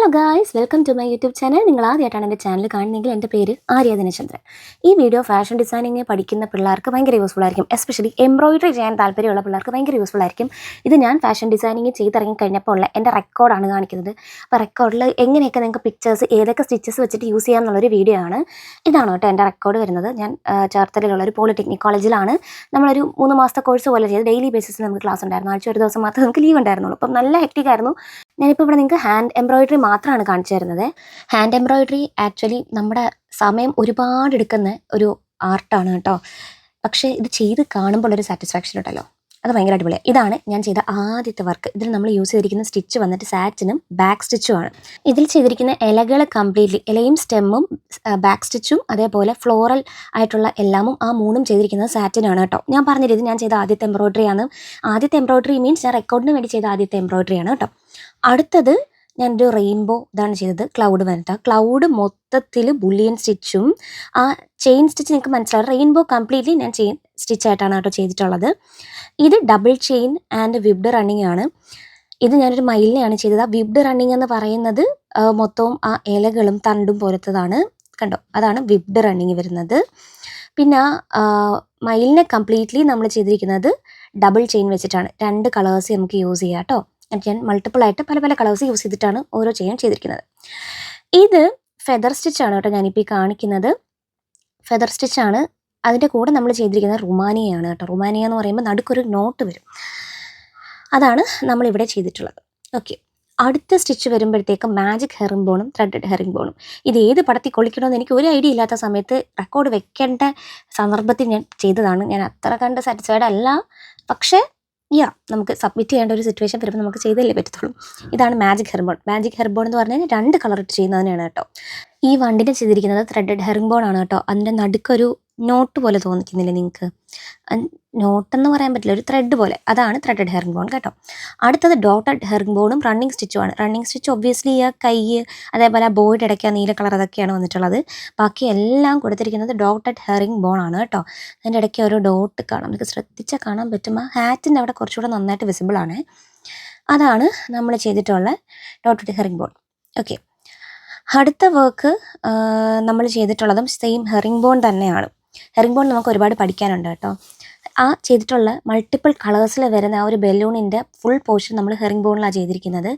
Hello guys, welcome to my YouTube channel. നിങ്ങൾ ആദ്യമായിട്ടാണ് എൻ്റെ ചാനൽ കാണുന്നതെങ്കിൽ എൻ്റെ പേര് ആര്യ ദിനചന്ദ്രൻ. ഈ വീഡിയോ ഫാഷൻ ഡിസൈനിങ് പഠിക്കുന്ന പിള്ളേർക്ക് ഭയങ്കര യൂസ്ഫുൾ ആയിരിക്കും. എസ്പെഷ്യലി എംബ്രോയിഡറി ചെയ്യാൻ താല്പര്യമുള്ള പിള്ളേർക്ക് ഭയങ്കര യൂസ്ഫുൾ ആയിരിക്കും. ഇത് ഞാൻ ഫാഷൻ ഡിസൈനിങ് ചെയ്തിറങ്ങി കഴിഞ്ഞപ്പോൾ ഉള്ള എൻ്റെ റെക്കോർഡാണ് കാണിക്കുന്നത്. അപ്പോൾ റെക്കോർഡിൽ എങ്ങനെയൊക്കെ നിങ്ങൾക്ക് പിക്ചേഴ്സ് ഏതൊക്കെ സ്റ്റിച്ചസ് വെച്ചിട്ട് യൂസ് ചെയ്യാം എന്നുള്ളൊരു വീഡിയോ ആണ്. ഇതാണ് കേട്ടോ എൻ്റെ റെക്കോർഡ് വരുന്നത്. ഞാൻ ചേർത്തലയിലുള്ള ഒരു പോളിടെക്നിക് കോളേജിലാണ് നമ്മളൊരു 3 മാസത്തെ കോഴ്സ് പോലെ ചെയ്ത് ഡെയിലി ബേസിസിൽ നമുക്ക് ക്ലാസ് ഉണ്ടായിരുന്നു. ആഴ്ച ഒരു ദിവസം മാത്രമേ നമുക്ക് ലീവ് ഉണ്ടായിരുന്നുള്ളൂ. അപ്പം നല്ല ഹെക്റ്റിക് ആയിരുന്നു. ഞാനിപ്പോൾ ഇവിടെ നിങ്ങൾക്ക് ഹാൻഡ് എംബ്രോയിഡറി മാത്രമാണ് കാണിച്ചു തരുന്നത്. ഹാൻഡ് എംബ്രോയിഡറി ആക്ച്വലി നമ്മുടെ സമയം ഒരുപാട് എടുക്കുന്ന ഒരു ആർട്ടാണ് കേട്ടോ. പക്ഷേ ഇത് ചെയ്ത് കാണുമ്പോൾ ഒരു സാറ്റിസ്ഫാക്ഷൻ ഉണ്ടല്ലോ, അത് ഭയങ്കര അടിപൊളിയാണ്. ഇതാണ് ഞാൻ ചെയ്ത ആദ്യത്തെ വർക്ക്. ഇതിൽ നമ്മൾ യൂസ് ചെയ്തിരിക്കുന്ന സ്റ്റിച്ച് വന്നിട്ട് സാറ്റിനും ബാക്ക് സ്റ്റിച്ചുമാണ്. ഇതിൽ ചെയ്തിരിക്കുന്ന ഇലകൾ കംപ്ലീറ്റ്ലി ഇലയും സ്റ്റെമ്മും ബാക്ക് സ്റ്റിച്ചും അതേപോലെ ഫ്ലോറൽ ആയിട്ടുള്ള എല്ലാമും ആ മൂന്നും ചെയ്തിരിക്കുന്നത് സാറ്റിനാണ് കേട്ടോ. ഞാൻ പറഞ്ഞിരുന്നത് ഞാൻ ചെയ്ത ആദ്യത്തെ എംബ്രോയിഡറി ആണ്. ആദ്യത്തെ എംബ്രോയിഡറി മീൻസ് ഞാൻ റെക്കോർഡിന് വേണ്ടി ചെയ്ത ആദ്യത്തെ എംബ്രോയിഡറി ആണ് കേട്ടോ. അടുത്തത് ഞാനൊരു റെയിൻബോ ഇതാണ് ചെയ്തത്. ക്ലൗഡ് വന്നിട്ട് ക്ലൗഡ് മൊത്തത്തിൽ ബുള്ളിയൻ സ്റ്റിച്ചും ആ ചെയിൻ സ്റ്റിച്ച് നിങ്ങൾക്ക് മനസ്സിലാവും. റെയിൻബോ കംപ്ലീറ്റ്ലി ഞാൻ ചെയിൻ സ്റ്റിച്ചായിട്ടാണ് കേട്ടോ ചെയ്തിട്ടുള്ളത്. ഇത് ഡബിൾ ചെയിൻ ആൻഡ് വിബ്ഡ് റണ്ണിങ് ആണ്. ഇത് ഞാനൊരു മയിലിനെയാണ് ചെയ്തത്. ആ വിബ്ഡ് റണ്ണിങ് എന്ന് പറയുന്നത് മൊത്തവും ആ ഇലകളും തണ്ടും പോലത്തതാണ് കണ്ടോ, അതാണ് വിബ്ഡ് റണ്ണിങ് വരുന്നത്. പിന്നെ മയിലിനെ കംപ്ലീറ്റ്ലി നമ്മൾ ചെയ്തിരിക്കുന്നത് ഡബിൾ ചെയിൻ വെച്ചിട്ടാണ്. 2 കളേഴ്സ് നമുക്ക് യൂസ് ചെയ്യാം കേട്ടോ. ഞാൻ മൾട്ടിപ്പിൾ ആയിട്ട് പല പല കളേഴ്സ് യൂസ് ചെയ്തിട്ടാണ് ഓരോ ചെയിൻ ചെയ്തിരിക്കുന്നത്. ഇത് ഫെദർ സ്റ്റിച്ചാണ് കേട്ടോ ഞാനിപ്പോൾ ഈ കാണിക്കുന്നത്. ഫെദർ സ്റ്റിച്ചാണ്. അതിൻ്റെ കൂടെ നമ്മൾ ചെയ്തിരിക്കുന്നത് റുമാനിയാണ് കേട്ടോ. റുമാനിയ എന്ന് പറയുമ്പോൾ നടുക്കൊരു നോട്ട് വരും. അതാണ് നമ്മളിവിടെ ചെയ്തിട്ടുള്ളത്. ഓക്കെ, അടുത്ത സ്റ്റിച്ച് വരുമ്പോഴത്തേക്കും മാജിക് ഹെറിംബോണും ത്രെഡഡ് ഹെറിംബോണും. ഇത് ഏത് പടത്തിൽ കൊള്ളിക്കണമെന്ന് എനിക്ക് ഒരു ഐഡിയ ഇല്ലാത്ത സമയത്ത് റെക്കോർഡ് വെക്കേണ്ട സന്ദർഭത്തിൽ ഞാൻ ചെയ്തതാണ്. ഞാൻ അത്ര കണ്ട് സാറ്റിസ്ഫൈഡ് അല്ല, പക്ഷേ നമുക്ക് സബ്മിറ്റ് ചെയ്യേണ്ട ഒരു സിറ്റുവേഷൻ വരുമ്പോൾ നമുക്ക് ചെയ്തല്ലേ പറ്റത്തുള്ളൂ. ഇതാണ് മാജിക് ഹെറിംബോൺ. മാജിക് ഹെറിംബോൺ എന്ന് പറഞ്ഞാൽ 2 കളർ ഇട്ട് ചെയ്യുന്നതിനാണ് കേട്ടോ. ഈ വണ്ടിനെ ചെയ്തിരിക്കുന്നത് ത്രെഡഡ് ഹെറിംബോൺ ആണ് കേട്ടോ. അതിൻ്റെ നടുക്കൊരു നോട്ട് പോലെ തോന്നിക്കുന്നില്ലേ നിങ്ങൾക്ക്? നോട്ടെന്ന് പറയാൻ പറ്റില്ല, ഒരു ത്രെഡ് പോലെ, അതാണ് ത്രെഡഡ് ഹെറിംബോൺ കേട്ടോ. അടുത്തത് ഡോട്ടഡ് ഹെറിംബോണും റണ്ണിങ് സ്റ്റിച്ചുമാണ്. റണ്ണിങ് സ്റ്റിച്ച് ഒബ്വിയസ്ലി ആ കൈ അതേപോലെ ആ ബോർഡ് ഇടയ്ക്ക് നീല കളർ അതൊക്കെയാണ് വന്നിട്ടുള്ളത്. ബാക്കി എല്ലാം കൊടുത്തിരിക്കുന്നത് ഡോട്ടഡ് ഹെറിംബോൺ ആണ് കേട്ടോ. അതിൻ്റെ ഇടയ്ക്ക് ഓരോ ഡോട്ട് കാണാം, നമുക്ക് ശ്രദ്ധിച്ചാൽ കാണാൻ പറ്റും. ആ ഹാറ്റിൻ്റെ അവിടെ കുറച്ചുകൂടെ നന്നായിട്ട് വിസിബിൾ ആണ്. അതാണ് നമ്മൾ ചെയ്തിട്ടുള്ള ഡോട്ടഡ് ഹെറിംബോൺ. ഓക്കെ, അടുത്ത വർക്ക് നമ്മൾ ചെയ്തിട്ടുള്ളതും സെയിം ഹെറിംബോൺ തന്നെയാണ്. ഹെറിംബോൺ നമുക്ക് ഒരുപാട് പഠിക്കാനുണ്ട് കേട്ടോ. ആ ചെയ്തിട്ടുള്ള മൾട്ടിപ്പിൾ കളേഴ്സിൽ വരുന്ന ആ ഒരു ബലൂണിൻ്റെ ഫുൾ പോർഷൻ നമ്മൾ ഹെറിംബോണിലാണ് ചെയ്തിരിക്കുന്നത്.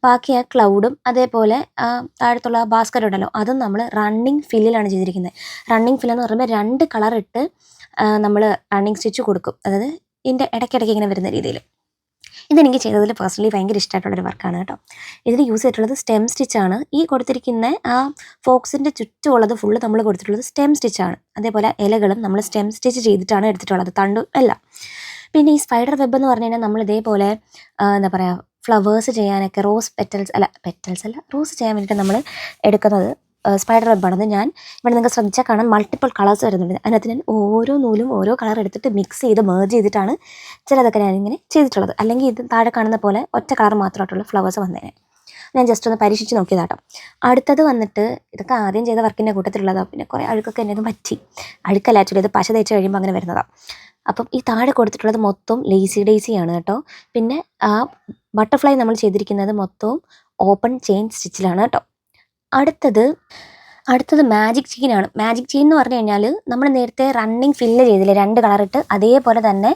ബാക്കി ആ ക്ലൗഡും അതേപോലെ താഴത്തുള്ള ബാസ്ക്കറ്റ് ഉണ്ടല്ലോ, അതും നമ്മൾ റണ്ണിങ് ഫില്ലിലാണ് ചെയ്തിരിക്കുന്നത്. റണ്ണിങ് ഫിൽ എന്ന് പറയുമ്പോൾ 2 കളർ ഇട്ട് നമ്മൾ റണ്ണിങ് സ്റ്റിച്ച് കൊടുക്കും. അതായത് ഇതിൻ്റെ ഇടയ്ക്കിടയ്ക്ക് ഇങ്ങനെ വരുന്ന രീതിയിൽ. ഇതെനിക്ക് ചെയ്തതിൽ പേഴ്സണലി ഭയങ്കര ഇഷ്ടമായിട്ടുള്ളൊരു വർക്കാണ് കേട്ടോ. ഇതിൽ യൂസ് ചെയ്തിട്ടുള്ളത് സ്റ്റെം സ്റ്റിച്ചാണ്. ഈ കൊടുത്തിരിക്കുന്ന ആ ഫോക്സിൻ്റെ ചുറ്റുമുള്ളത് ഫുള്ള് നമ്മൾ കൊടുത്തിട്ടുള്ളത് സ്റ്റെം സ്റ്റിച്ചാണ്. അതേപോലെ ഇലകളും നമ്മൾ സ്റ്റെം സ്റ്റിച്ച് ചെയ്തിട്ടാണ് എടുത്തിട്ടുള്ളത്, തണ്ടും എല്ലാം. പിന്നെ ഈ സ്പൈഡർ വെബ് എന്ന് പറഞ്ഞു കഴിഞ്ഞാൽ നമ്മൾ ഇതേപോലെ എന്താ പറയുക, ഫ്ലവേഴ്സ് ചെയ്യാനൊക്കെ റോസ് പെറ്റൽസ് അല്ല റോസ് ചെയ്യാൻ വേണ്ടിയിട്ട് നമ്മൾ എടുക്കുന്നത് സ്പൈഡർ വെബാണെന്ന്. ഞാൻ ഇവിടെ നിങ്ങൾക്ക് ശ്രദ്ധിച്ചാൽ കാണാൻ മൾട്ടിപ്പിൾ കളേഴ്സ് വരുന്നുണ്ട്. അതിനകത്ത് ഞാൻ ഓരോ നൂലും ഓരോ കളർ എടുത്തിട്ട് മിക്സ് ചെയ്ത് മേർജ് ചെയ്തിട്ടാണ് ചിലതൊക്കെ ഞാനിങ്ങനെ ചെയ്തിട്ടുള്ളത്. അല്ലെങ്കിൽ ഇത് താഴെ കാണുന്ന പോലെ ഒറ്റ കളർ മാത്രമായിട്ടുള്ള ഫ്ലവേഴ്സ് വന്നേനെ. ഞാൻ ജസ്റ്റ് ഒന്ന് പരീക്ഷിച്ച് നോക്കിയതാട്ടോ. അടുത്തത് വന്നിട്ട് ഇതൊക്കെ ആദ്യം ചെയ്ത വർക്കിൻ്റെ കൂട്ടത്തിലുള്ളതാണ്. പിന്നെ കുറേ അഴുക്കൊക്കെ എന്നെ പറ്റി. അഴുക്കല്ല ആക്ച്വലി, ഇത് പശ തേച്ച് കഴിയുമ്പോൾ അങ്ങനെ വരുന്നതാണ്. അപ്പം ഈ താഴെ കൊടുത്തിട്ടുള്ളത് മൊത്തം ലേസി ഡേസിയാണ് കേട്ടോ. പിന്നെ ആ ബട്ടർഫ്ലൈ നമ്മൾ ചെയ്തിരിക്കുന്നത് മൊത്തവും ഓപ്പൺ ചെയിൻ സ്റ്റിച്ചിലാണ് കേട്ടോ. അടുത്തത് മാജിക് ചെയിനാണ്. മാജിക് ചെയിൻ എന്ന് പറഞ്ഞു കഴിഞ്ഞാൽ നമ്മൾ നേരത്തെ റണ്ണിങ് ഫില്ല് ചെയ്തില്ലേ 2 കളറിട്ട്, അതേപോലെ തന്നെ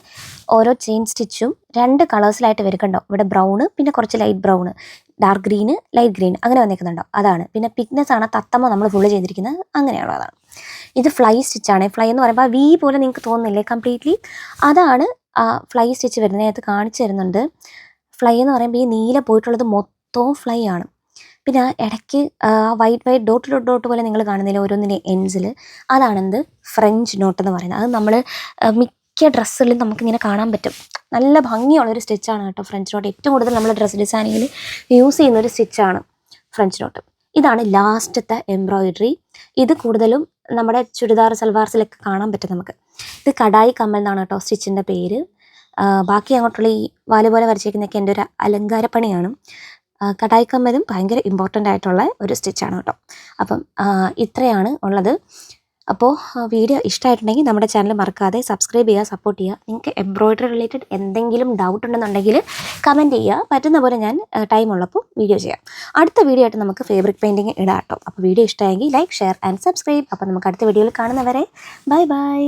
ഓരോ ചെയിൻ സ്റ്റിച്ചും 2 കളേഴ്സിലായിട്ട് വരുന്നുണ്ടോ. ഇവിടെ ബ്രൗണ്, പിന്നെ കുറച്ച് light brown, dark green, light green, അങ്ങനെ വന്നേക്കുന്നുണ്ടോ, അതാണ്. പിന്നെ പിഗ്നെസ് ആണ് തത്തമ്മ നമ്മൾ ഫുള്ള് ചെയ്തിരിക്കുന്നത്, അങ്ങനെയുള്ളതാണ്. ഇത് ഫ്ലൈ സ്റ്റിച്ചാണ്. ഫ്ലൈ എന്ന് പറയുമ്പോൾ വി പോലെ നിങ്ങൾക്ക് തോന്നുന്നില്ലേ, കംപ്ലീറ്റ്ലി അതാണ് ആ ഫ്ലൈ സ്റ്റിച്ച് വരുന്നത്. അതിനകത്ത് കാണിച്ചു തരുന്നുണ്ട്. ഫ്ലൈ എന്ന് പറയുമ്പോൾ ഈ നീല പോയിട്ടുള്ളത് മൊത്തവും ഫ്ലൈ ആണ്. പിന്നെ ഇടയ്ക്ക് വൈറ്റ് ഡോട്ട് പോലെ നിങ്ങൾ കാണുന്നില്ല ഓരോന്നിൻ്റെ എൻഡ്സിൽ, അതാണെന്ത് ഫ്രഞ്ച് നോട്ട് എന്ന് പറയുന്നത്. അത് നമ്മൾ മിക്ക ഡ്രസ്സിലും നമുക്കിങ്ങനെ കാണാൻ പറ്റും. നല്ല ഭംഗിയുള്ളൊരു സ്റ്റിച്ചാണ് കേട്ടോ ഫ്രഞ്ച് നോട്ട്. ഏറ്റവും കൂടുതൽ നമ്മൾ ഡ്രസ്സ് ഡിസൈനിങ്ങിൽ യൂസ് ചെയ്യുന്നൊരു സ്റ്റിച്ചാണ് ഫ്രഞ്ച് നോട്ട്. ഇതാണ് ലാസ്റ്റത്തെ എംബ്രോയിഡറി. ഇത് കൂടുതലും നമ്മുടെ ചുരിദാർ സൽവാർസിലൊക്കെ കാണാൻ പറ്റും നമുക്ക്. ഇത് കടായി കമ്മൽ എന്നാണ് കേട്ടോ സ്റ്റിച്ചിൻ്റെ പേര്. ബാക്കി അങ്ങോട്ടുള്ള ഈ വാല് പോലെ വരച്ചേക്കുന്നതൊക്കെ എൻ്റെ ഒരു അലങ്കാരപ്പണിയാണ്. കടായി കമ്മലും ഭയങ്കര ഇമ്പോർട്ടൻ്റ് ആയിട്ടുള്ള ഒരു സ്റ്റിച്ചാണ് കേട്ടോ. അപ്പം ഇത്രയാണ് ഉള്ളത്. അപ്പോൾ വീഡിയോ ഇഷ്ടമായിട്ടുണ്ടെങ്കിൽ നമ്മുടെ ചാനൽ മറക്കാതെ സബ്സ്ക്രൈബ് ചെയ്യുക, സപ്പോർട്ട് ചെയ്യുക. നിങ്ങൾക്ക് എംബ്രോയ്ഡറി റിലേറ്റഡ് എന്തെങ്കിലും ഡൗട്ട് ഉണ്ടെന്നുണ്ടെങ്കിൽ കമൻറ്റ് ചെയ്യുക. പറ്റുന്ന പോലെ ഞാൻ ടൈം ഉള്ളപ്പോൾ വീഡിയോ ചെയ്യാം. അടുത്ത വീഡിയോ ആയിട്ട് നമുക്ക് ഫാബ്രിക് പെയിൻറ്റിങ് ഇടാം കേട്ടോ. അപ്പോൾ വീഡിയോ ഇഷ്ടമായെങ്കിൽ ലൈക്ക്, ഷെയർ ആൻഡ് സബ്സ്ക്രൈബ്. അപ്പോൾ നമുക്ക് അടുത്ത വീഡിയോയിൽ കാണുന്നവരെ ബൈ ബൈ.